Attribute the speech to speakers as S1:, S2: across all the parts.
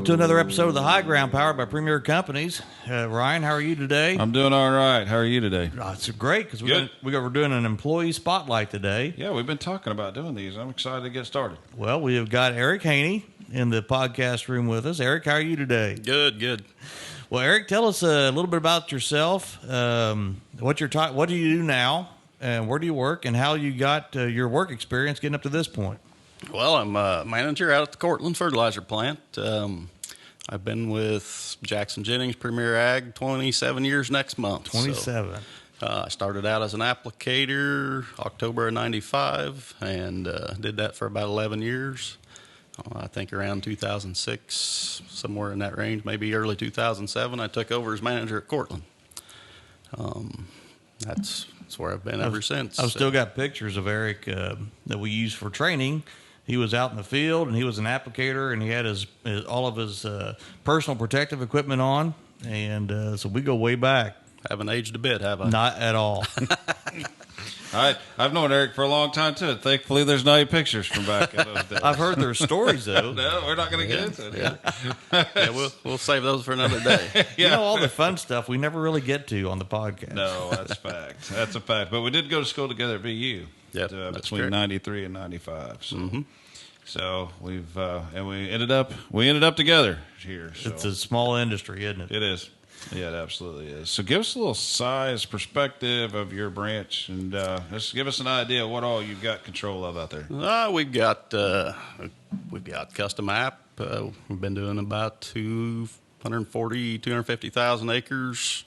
S1: to another episode of The High Ground, powered by Premier Companies. Ryan, how are you today?
S2: I'm doing all right. How are you today?
S1: It's great because we're doing an employee spotlight today.
S2: Yeah, we've been talking about doing these. I'm excited to get started.
S1: Well, we have got Eric Hoene in the podcast room with us. Eric, how are you today?
S3: Good.
S1: Well, Eric, tell us a little bit about yourself. What do you do now, and where do you work, and how you got your work experience getting up to this point?
S3: Well, I'm a manager out at the Cortland fertilizer plant. I've been with Jackson-Jennings Premier Ag 27 years next month.
S1: 27.
S3: So, I started out as an applicator October of 95 and did that for about 11 years. I think around 2006, somewhere in that range, maybe early 2007, I took over as manager at Cortland. That's where I've been ever since.
S1: I've still got pictures of Eric that we use for training. He was out in the field, and he was an applicator, and he had all of his personal protective equipment on, and so we go way back.
S3: Haven't aged a bit, have I?
S1: Not at all.
S2: I've known Eric for a long time, too. Thankfully, there's no pictures from back in those days.
S1: I've heard their stories, though.
S2: No, we're not going to get into it.
S3: Yeah, we'll save those for another day.
S1: You know, all the fun stuff we never really get to on the podcast.
S2: No, that's fact. That's a fact. But we did go to school together at VU.
S3: Yep,
S2: between
S3: correct.
S2: 93 and 95. So we've and we ended up together here. So.
S1: It's a small industry, isn't it?
S2: It is. Yeah, it absolutely is. So give us a little size perspective of your branch, and just give us an idea of what all you've got control of out there.
S3: We've got custom app. We've been doing about 250,000 acres.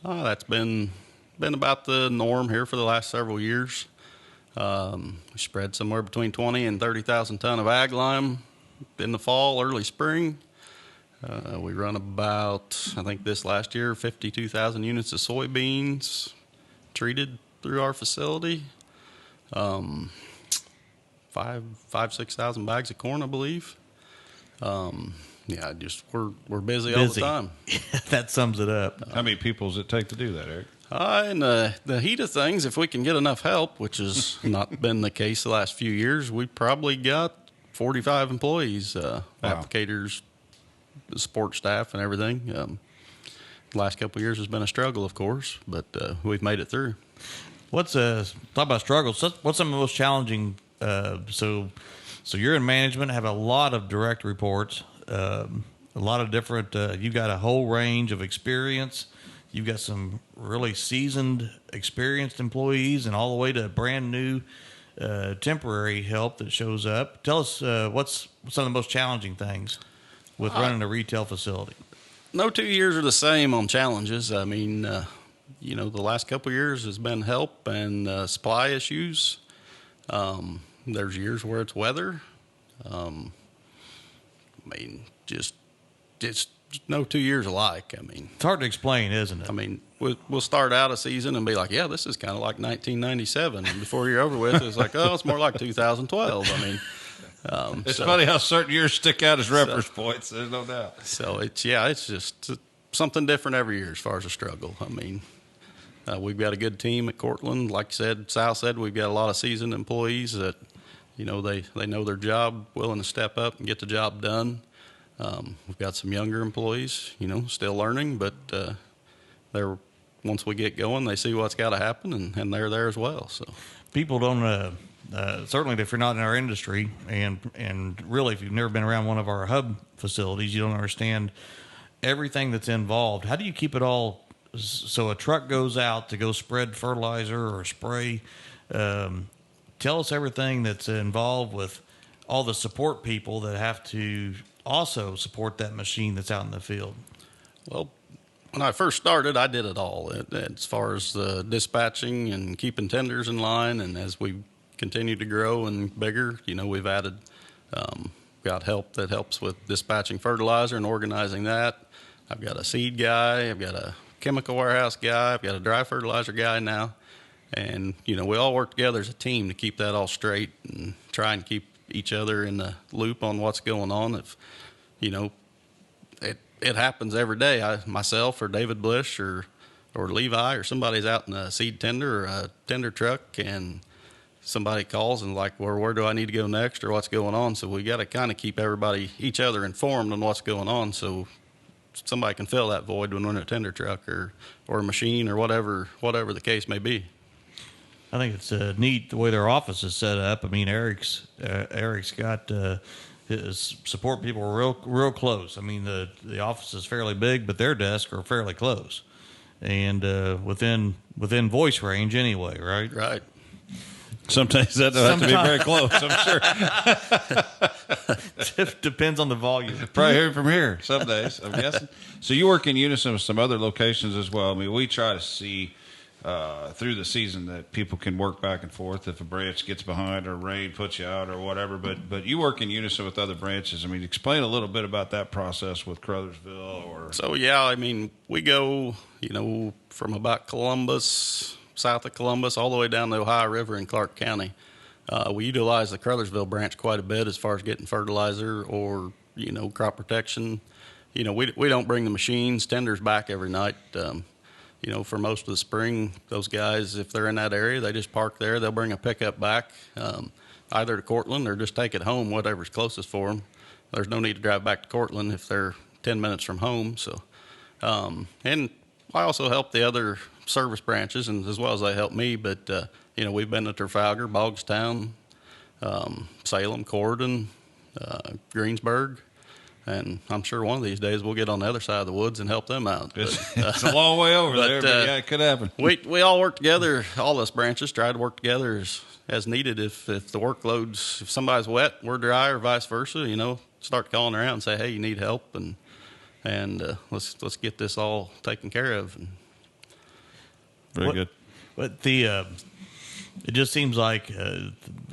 S3: That's been about the norm here for the last several years. We spread somewhere between 20 and 30,000 ton of ag lime in the fall, early spring. We run about, I think this last year, 52,000 units of soybeans treated through our facility. 6,000 bags of corn, I believe. We're busy all the time.
S1: That sums it up.
S2: How many people does it take to do that, Eric?
S3: In the heat of things, if we can get enough help, which has not been the case the last few years, we probably got 45 employees, applicators, support staff, and everything. The last couple of years has been a struggle, of course, but we've made it through.
S1: Talk about struggles. What's some of the most challenging? So you're in management, have a lot of direct reports, a lot of different. You've got a whole range of experience. You've got some really seasoned, experienced employees, and all the way to brand new, temporary help that shows up. Tell us what's some of the most challenging things with running a retail facility.
S3: No 2 years are the same on challenges. I mean, the last couple of years has been help and supply issues. There's years where it's weather. Just no 2 years alike. I mean,
S1: it's hard to explain, isn't it?
S3: I mean, we'll start out a season and be like, yeah, this is kind of like 1997. And before you're over with, it's like, oh, it's more like 2012. I mean,
S2: it's funny how certain years stick out as reference points. There's no doubt.
S3: So it's just something different every year as far as a struggle. I mean, we've got a good team at Cortland. Like Sal said, we've got a lot of seasoned employees that, they know their job, willing to step up and get the job done. We've got some younger employees, still learning, but once we get going, they see what's got to happen, and they're there as well. So
S1: people don't certainly if you're not in our industry, and really if you've never been around one of our hub facilities, you don't understand everything that's involved. How do you keep it all? So a truck goes out to go spread fertilizer or spray. Tell us everything that's involved with all the support people that have to also support that machine that's out in the field.
S3: Well, when I first started, I did it all as far as dispatching and keeping tenders in line. And as we continue to grow and bigger, we've added, got help that helps with dispatching fertilizer and organizing that. I've got a seed guy. I've got a chemical warehouse guy. I've got a dry fertilizer guy now. And, we all work together as a team to keep that all straight and try and keep each other in the loop on what's going on. If, it happens every day. Myself or David Bush or Levi or somebody's out in a seed tender or a tender truck, and somebody calls and like, well, where do I need to go next or what's going on? So we got to kind of keep each other informed on what's going on, so somebody can fill that void when we're in a tender truck or a machine or whatever the case may be.
S1: I think it's neat the way their office is set up. I mean, Eric's got his support people are real close. I mean, the office is fairly big, but their desks are fairly close, and within voice range anyway. Right.
S3: Right.
S2: Sometimes that doesn't have to be very close, I'm sure.
S1: Depends on the volume.
S2: Probably hear from here some days, I'm guessing. So you work in unison with some other locations as well. I mean, we try to see through the season that people can work back and forth if a branch gets behind or rain puts you out or whatever. But you work in unison with other branches. I mean, explain a little bit about that process with Crothersville.
S3: So, yeah, I mean, we go, from about Columbus, south of Columbus, all the way down the Ohio River in Clark County. We utilize the Crothersville branch quite a bit as far as getting fertilizer or, crop protection. We don't bring the machines, tenders back every night. For most of the spring, those guys, if they're in that area, they just park there. They'll bring a pickup back, either to Cortland or just take it home, whatever's closest for them. There's no need to drive back to Cortland if they're 10 minutes from home. So, and I also help the other service branches, and as well as they help me. But we've been to Trafalgar, Bogstown, Salem, Cortland, Greensburg, and I'm sure one of these days we'll get on the other side of the woods and help them out.
S2: It's a long way over there, but yeah, it could happen.
S3: We all work together. All us branches try to work together as needed. If the workload's, if somebody's wet, we're dry, or vice versa. Start calling around and say, hey, you need help, and let's get this all taken care of.
S2: Very good.
S1: But it just seems like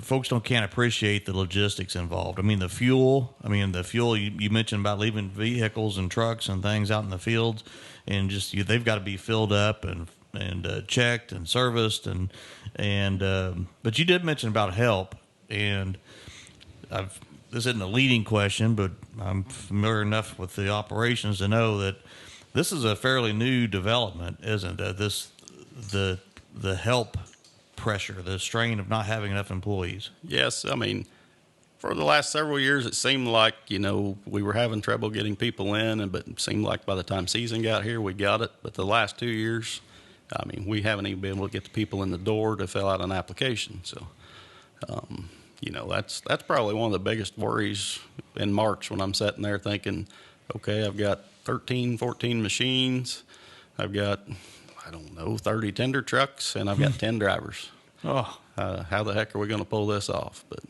S1: folks can't appreciate the logistics involved. I mean, the fuel you mentioned about leaving vehicles and trucks and things out in the fields, and they've got to be filled up and checked and serviced, but you did mention about help, and this isn't a leading question, but I'm familiar enough with the operations to know that this is a fairly new development, isn't it? The help pressure, the strain of not having enough employees.
S3: Yes, I mean, for the last several years, it seemed like we were having trouble getting people in, but it seemed like by the time season got here, we got it. But the last 2 years, I mean, we haven't even been able to get the people in the door to fill out an application. So, that's probably one of the biggest worries in March when I'm sitting there thinking, okay, I've got 13, 14 machines, I've got 30 tender trucks, and I've got 10 drivers.
S1: Oh,
S3: how the heck are we going to pull this off? But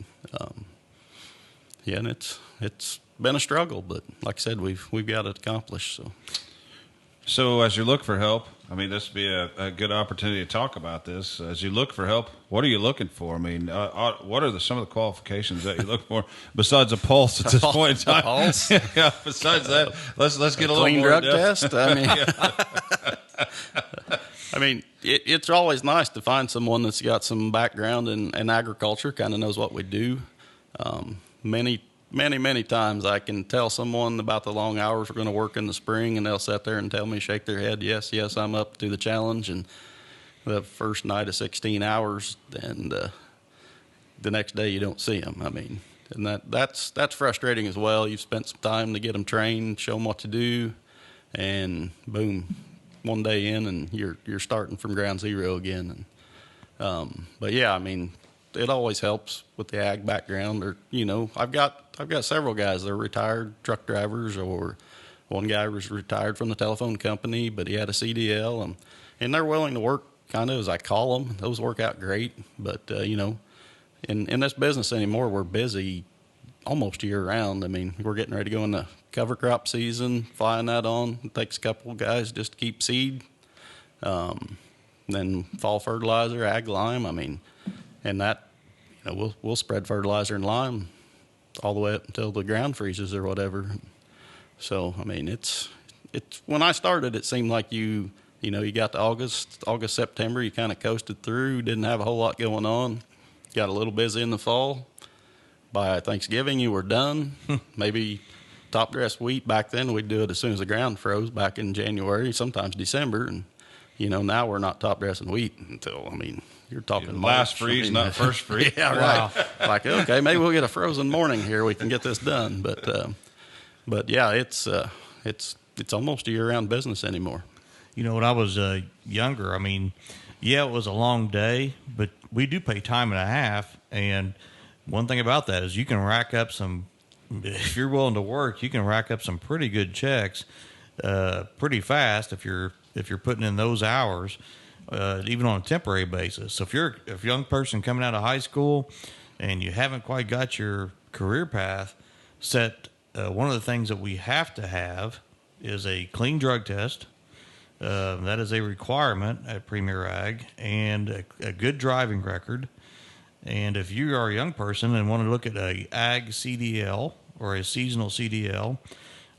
S3: and it's been a struggle, but like I said, we've got it accomplished.
S2: So as you look for help, I mean, this would be a good opportunity to talk about this. As you look for help, what are you looking for? I mean, what are some of the qualifications that you look for besides a pulse at this point in time?
S3: Pulse?
S2: Yeah. Besides that, let's get a little
S3: clean
S2: more
S3: drug test. I mean, I mean, it's always nice to find someone that's got some background in agriculture, kind of knows what we do. Many times I can tell someone about the long hours we're going to work in the spring, and they'll sit there and tell me, shake their head, yes, I'm up to the challenge. And the first night of 16 hours, and the next day you don't see them. I mean, and that's frustrating as well. You've spent some time to get them trained, show them what to do, and boom, one day in, and you're starting from ground zero again. And but yeah, I mean, it always helps with the ag background. Or I've got several guys that are retired truck drivers, or one guy was retired from the telephone company, but he had a CDL, and they're willing to work kind of as I call them. Those work out great, but in this business anymore, we're busy almost year round. I mean, we're getting ready to go into cover crop season, flying that on. It takes a couple of guys just to keep seed. Then fall fertilizer, ag lime. I mean, and that, we'll spread fertilizer and lime all the way up until the ground freezes or whatever. So, I mean, it's when I started, it seemed like you got to August, September, you kind of coasted through, didn't have a whole lot going on, got a little busy in the fall. By Thanksgiving, you were done. Maybe top dress wheat back then, we'd do it as soon as the ground froze back in January, sometimes December. And, now we're not top dressing wheat until, You're talking
S2: last
S3: March.
S2: freeze, not first freeze.
S3: Yeah,
S1: Wow.
S3: right. Like, okay, maybe we'll get a frozen morning here. We can get this done. But yeah, it's almost a year-round business anymore.
S1: You know, when I was younger, I mean, yeah, it was a long day, but we do pay time and a half. And one thing about that is you can rack up some, if you're willing to work, you can rack up some pretty good checks pretty fast if you're putting in those hours, even on a temporary basis. So if you're a young person coming out of high school and you haven't quite got your career path set, one of the things that we have to have is a clean drug test. That is a requirement at Premier Ag, and a good driving record. And if you are a young person and want to look at a Ag CDL or a seasonal CDL,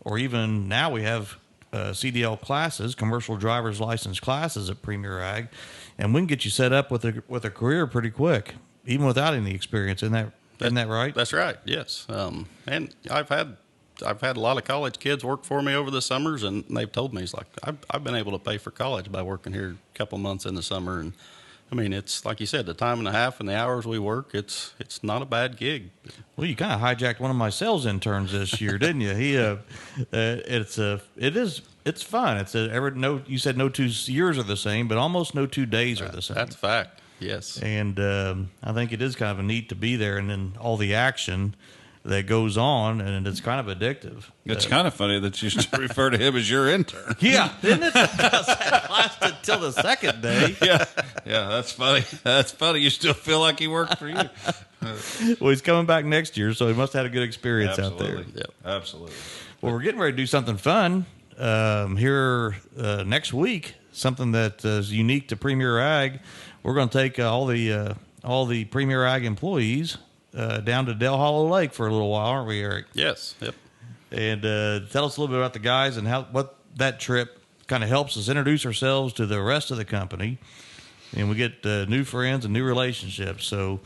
S1: or even now we have CDL classes, commercial driver's license classes at Premier Ag, and we can get you set up with a career pretty quick, even without any experience. Isn't that right?
S3: That's right. Yes. And I've had a lot of college kids work for me over the summers, and they've told me, it's like, I've been able to pay for college by working here a couple months in the summer. And I mean, it's like you said, the time and a half and the hours we work, it's not a bad gig.
S1: Well, you kind of hijacked one of my sales interns this year, didn't you? It's fun. You said no 2 years are the same, but almost no 2 days are the same.
S3: That's a fact. Yes.
S1: And I think it is kind of a neat to be there, and then all the action that goes on, and it's kind of addictive.
S2: It's kind of funny that you refer to him as your intern.
S1: Yeah, isn't it? That lasted till the second day.
S2: Yeah, that's funny. That's funny. You still feel like he worked for you.
S1: Well, he's coming back next year, so he must have had a good experience out there.
S2: Yep. Absolutely.
S1: Well, we're getting ready to do something fun here next week, something that is unique to Premier Ag. We're going to take all the Premier Ag employees down to Del Hollow Lake for a little while, aren't we, Eric?
S3: Yes. Yep.
S1: And tell us a little bit about the guys and what that trip kind of helps us introduce ourselves to the rest of the company, and we get new friends and new relationships. So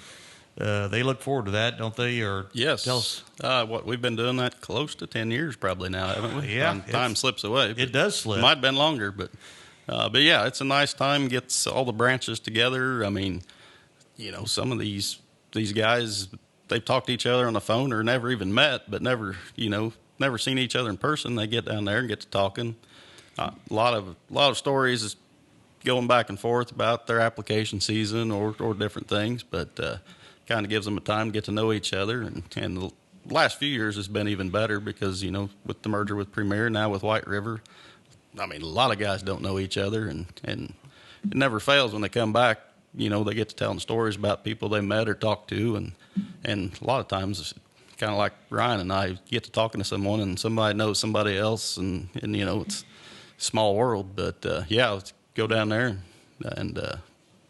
S1: they look forward to that, don't they? Or
S3: yes.
S1: tell us.
S3: What we've been doing that close to 10 years probably now, haven't we?
S1: Yeah,
S3: time slips away.
S1: It does slip.
S3: It might have been longer, but yeah, it's a nice time. Gets all the branches together. I mean, some of these guys, they've talked to each other on the phone or never even met, but never seen each other in person. They get down there and get to talking. A lot of stories going back and forth about their application season or different things, but kind of gives them a time to get to know each other. And the last few years has been even better because, with the merger with Premier, now with White River, I mean, a lot of guys don't know each other, and it never fails when they come back. They get to telling stories about people they met or talked to, and a lot of times it's kind of like Ryan and I get to talking to someone, and somebody knows somebody else, and it's a small world. But yeah, let's go down there and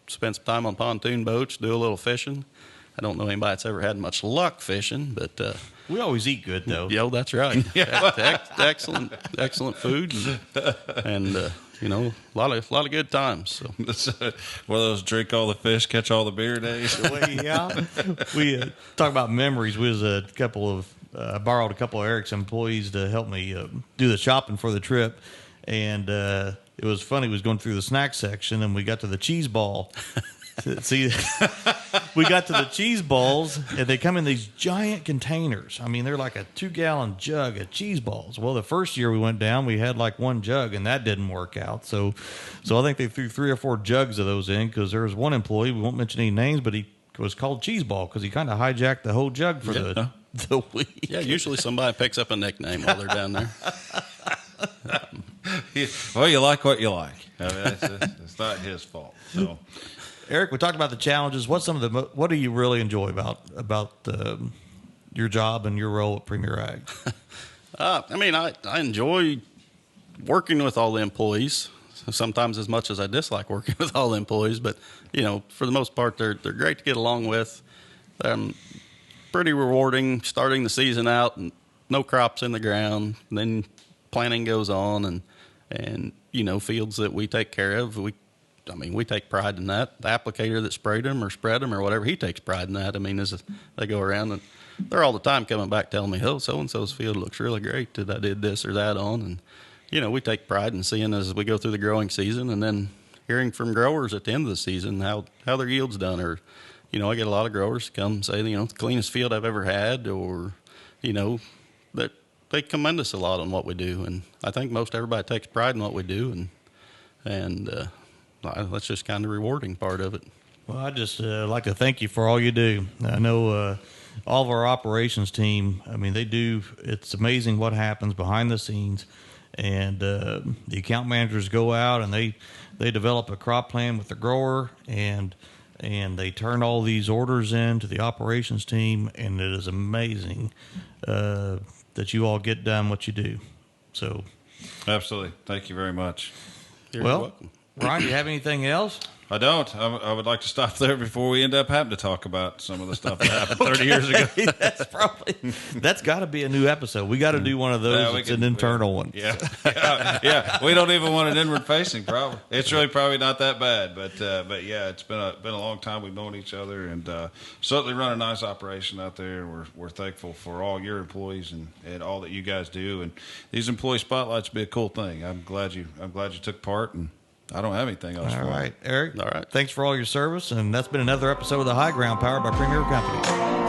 S3: spend some time on pontoon boats, do a little fishing. I don't know anybody that's ever had much luck fishing, but
S1: we always eat good, though.
S3: Yeah, that's right. Excellent food, and a lot of good times. So.
S2: One of those drink all the fish, catch all the beer days.
S1: Yeah, we talk about memories. We was I borrowed a couple of Eric's employees to help me do the shopping for the trip, and it was funny. We was going through the snack section, and we got to the cheese ball. See, we got to the cheese balls, and they come in these giant containers. I mean, they're like a 2-gallon jug of cheese balls. Well, the first year we went down, we had like one jug, and that didn't work out. So I think they threw 3 or 4 jugs of those in because there was one employee, we won't mention any names, but he was called Cheese Ball because he kind of hijacked the whole jug for the week.
S3: Yeah, usually somebody picks up a nickname while they're down there.
S2: Well, you like what you like. I mean, it's not his fault. So.
S1: Eric, we talked about the challenges. What do you really enjoy about your job and your role at Premier Ag?
S3: I mean, I enjoy working with all the employees. Sometimes as much as I dislike working with all the employees, but for the most part, they're great to get along with. Pretty rewarding. Starting the season out and no crops in the ground, and then planting goes on, and fields that we take care of. We take pride in that. The applicator that sprayed them or spread them or whatever, he takes pride in that. I mean, as they go around, and they're all the time coming back telling me, oh, so-and-so's field looks really great that I did this or that on. And, we take pride in seeing as we go through the growing season. And then hearing from growers at the end of the season how their yield's done. Or, I get a lot of growers come say, it's the cleanest field I've ever had, or, that they commend us a lot on what we do. And I think most everybody takes pride in what we do, and that's just kind of the rewarding part of it.
S1: Well, I just like to thank you for all you do. I know all of our operations team, they do, it's amazing what happens behind the scenes. And the account managers go out and they develop a crop plan with the grower, and they turn all these orders in to the operations team, and it is amazing that you all get done what you do. So,
S2: absolutely, thank you very much.
S3: You're welcome.
S1: Ryan, do you have anything else?
S2: I don't. I would like to stop there before we end up having to talk about some of the stuff that happened 30 years ago.
S1: That's got to be a new episode. We got to do one of those. It's an internal one.
S2: Yeah. We don't even want it inward facing. Probably it's really probably not that bad, but yeah, it's been a long time we've known each other, and certainly run a nice operation out there. We're thankful for all your employees and all that you guys do, and these employee spotlights be a cool thing. I'm glad you took part, and I don't have anything else.
S1: All right, Eric.
S3: All right.
S1: Thanks for all your service, and that's been another episode of The High Ground, powered by Premier Company.